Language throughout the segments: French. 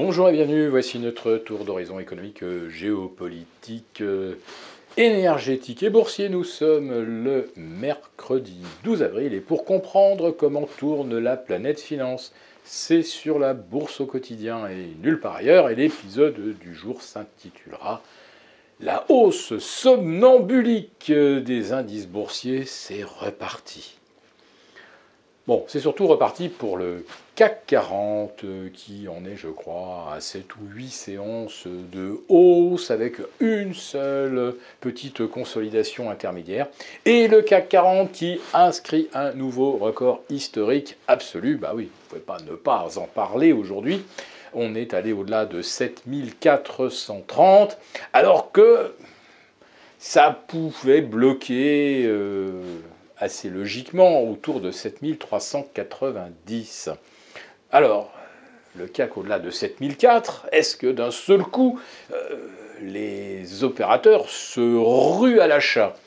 Bonjour et bienvenue, voici notre tour d'horizon économique, géopolitique, énergétique et boursier. Nous sommes le mercredi 12 avril et pour comprendre comment tourne la planète finance, c'est sur la bourse au quotidien et nulle part ailleurs. Et l'épisode du jour s'intitulera « La hausse somnambulique des indices boursiers, c'est reparti ». Bon, c'est surtout reparti pour le CAC 40 qui en est, je crois, à 7 ou 8 séances de hausse avec une seule petite consolidation intermédiaire. Et le CAC 40 qui inscrit un nouveau record historique absolu. Bah oui, vous ne pouvez pas ne pas en parler aujourd'hui. On est allé au-delà de 7430 alors que ça pouvait bloquer assez logiquement autour de 7390. Alors, le CAC au-delà de 7004, est-ce que d'un seul coup, les opérateurs se ruent à l'achat?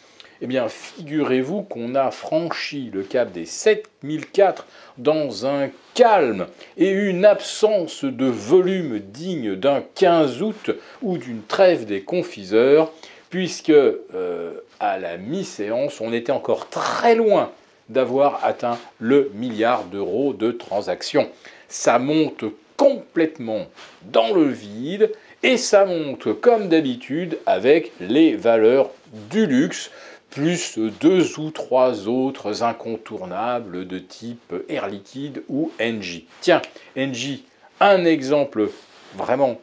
Eh bien, figurez-vous qu'on a franchi le cap des 7004 dans un calme et une absence de volume digne d'un 15 août ou d'une trêve des confiseurs, puisque à la mi-séance, on était encore très loin d'avoir atteint le milliard d'euros de transactions. Ça monte complètement dans le vide et ça monte comme d'habitude avec les valeurs du luxe, plus 2 ou 3 autres incontournables de type Air Liquide ou Engie. Tiens, Engie, un exemple vraiment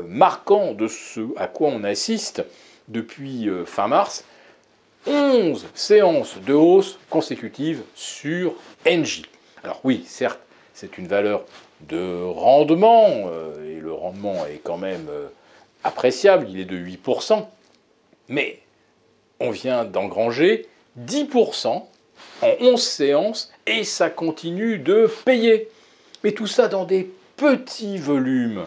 marquant de ce à quoi on assiste depuis fin mars, 11 séances de hausse consécutives sur Engie. Alors oui, certes, c'est une valeur de rendement, et le rendement est quand même appréciable, il est de 8%, mais on vient d'engranger 10% en 11 séances, et ça continue de payer. Mais tout ça dans des petits volumes.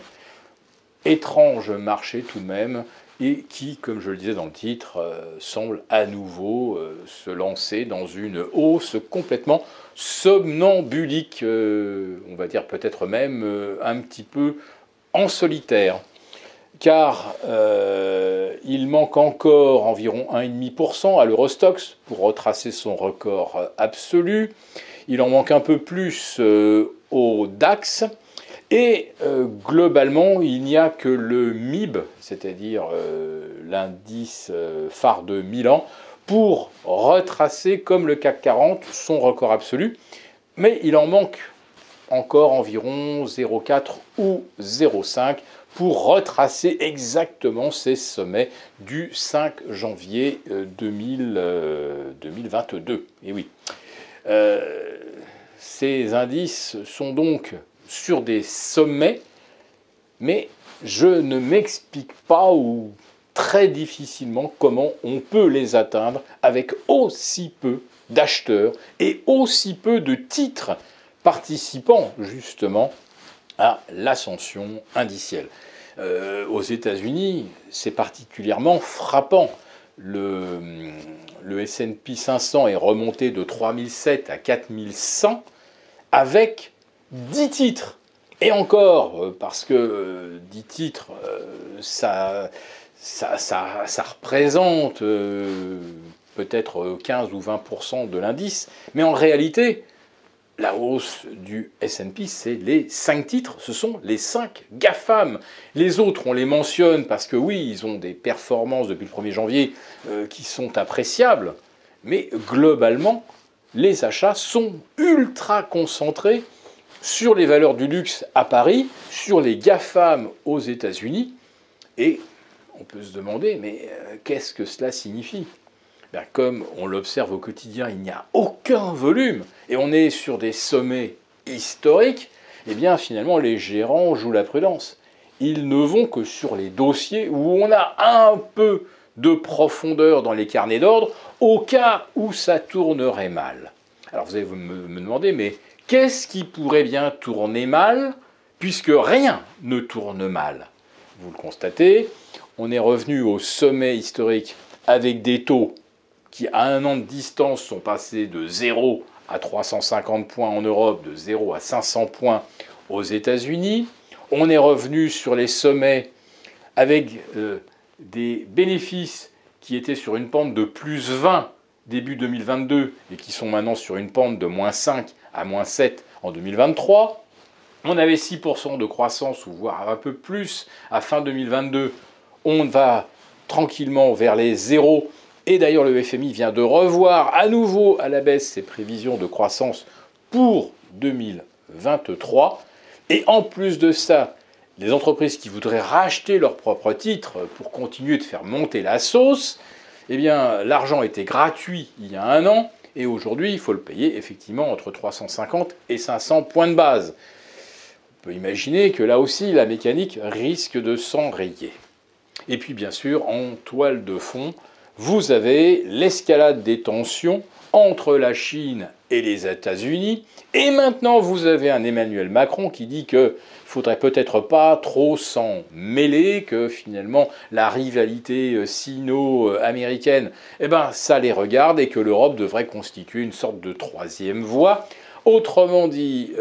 Étrange marché tout de même, et qui, comme je le disais dans le titre, semble à nouveau se lancer dans une hausse complètement somnambulique, on va dire peut-être même un petit peu en solitaire. Car il manque encore environ 1,5% à l'Eurostoxx pour retracer son record absolu. Il en manque un peu plus au DAX. Et globalement, il n'y a que le MIB, c'est-à-dire l'indice phare de Milan, pour retracer, comme le CAC 40, son record absolu. Mais il en manque encore environ 0,4 ou 0,5 pour retracer exactement ces sommets du 5 janvier 2022. Et oui. Ces indices sont donc sur des sommets, mais je ne m'explique pas ou très difficilement comment on peut les atteindre avec aussi peu d'acheteurs et aussi peu de titres participant justement à l'ascension indicielle. Aux États-Unis, c'est particulièrement frappant. Le S&P 500 est remonté de 3007 à 4100 avec 10 titres. Et encore, parce que 10 titres, ça représente peut-être 15 ou 20% de l'indice. Mais en réalité, la hausse du S&P, c'est les 5 titres, ce sont les 5 GAFAM. Les autres, on les mentionne parce que oui, ils ont des performances depuis le 1er janvier qui sont appréciables. Mais globalement, les achats sont ultra concentrés sur les valeurs du luxe à Paris, sur les GAFAM aux États-Unis. Et on peut se demander, mais qu'est-ce que cela signifie? Ben, comme on l'observe au quotidien, il n'y a aucun volume, et on est sur des sommets historiques, et bien finalement les gérants jouent la prudence. Ils ne vont que sur les dossiers où on a un peu de profondeur dans les carnets d'ordre, au cas où ça tournerait mal. Alors vous allez me demander, mais qu'est-ce qui pourrait bien tourner mal, puisque rien ne tourne mal? Vous le constatez, on est revenu au sommet historique avec des taux qui, à un an de distance, sont passés de 0 à 350 points en Europe, de 0 à 500 points aux États-Unis. on est revenu sur les sommets avec des bénéfices qui étaient sur une pente de plus 20 début 2022 et qui sont maintenant sur une pente de moins 5 à moins 7 en 2023. On avait 6% de croissance, ou voire un peu plus, à fin 2022. On va tranquillement vers les zéros. Et d'ailleurs, le FMI vient de revoir à nouveau à la baisse ses prévisions de croissance pour 2023. Et en plus de ça, les entreprises qui voudraient racheter leurs propres titres pour continuer de faire monter la sauce, eh bien, l'argent était gratuit il y a un an. Et aujourd'hui, il faut le payer effectivement entre 350 et 500 points de base. On peut imaginer que là aussi, la mécanique risque de s'enrayer. Et puis bien sûr, en toile de fond, vous avez l'escalade des tensions entre la Chine et les États-Unis. Et maintenant, vous avez un Emmanuel Macron qui dit qu'il ne faudrait peut-être pas trop s'en mêler, que finalement la rivalité sino-américaine, eh ben, ça les regarde et que l'Europe devrait constituer une sorte de troisième voie. Autrement dit,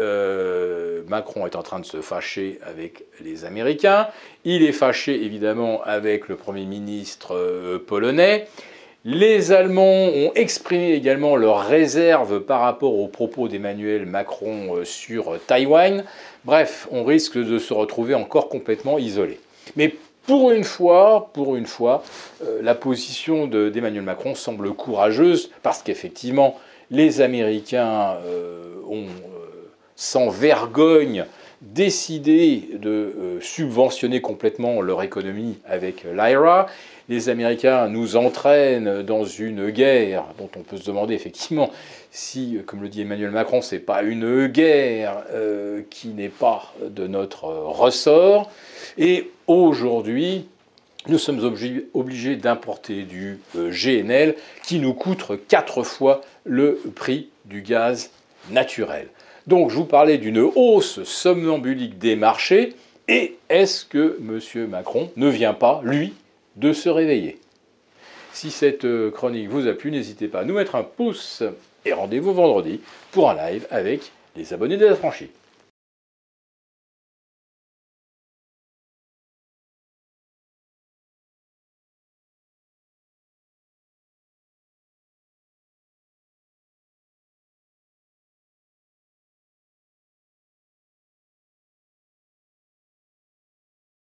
Macron est en train de se fâcher avec les Américains. Il est fâché évidemment avec le Premier ministre polonais. Les Allemands ont exprimé également leurs réserves par rapport aux propos d'Emmanuel Macron sur Taïwan. Bref, on risque de se retrouver encore complètement isolé. Mais pour une fois, la position d'Emmanuel Macron semble courageuse parce qu'effectivement, les Américains ont, sans vergogne, décidé de subventionner complètement leur économie avec l'IRA. Les Américains nous entraînent dans une guerre dont on peut se demander effectivement si, comme le dit Emmanuel Macron, ce n'est pas une guerre qui n'est pas de notre ressort. Et aujourd'hui, nous sommes obligés d'importer du GNL qui nous coûte 4 fois le prix du gaz naturel. Donc je vous parlais d'une hausse somnambulique des marchés. Et est-ce que M. Macron ne vient pas, lui, de se réveiller? Si cette chronique vous a plu, n'hésitez pas à nous mettre un pouce et rendez-vous vendredi pour un live avec les abonnés de La Franchie.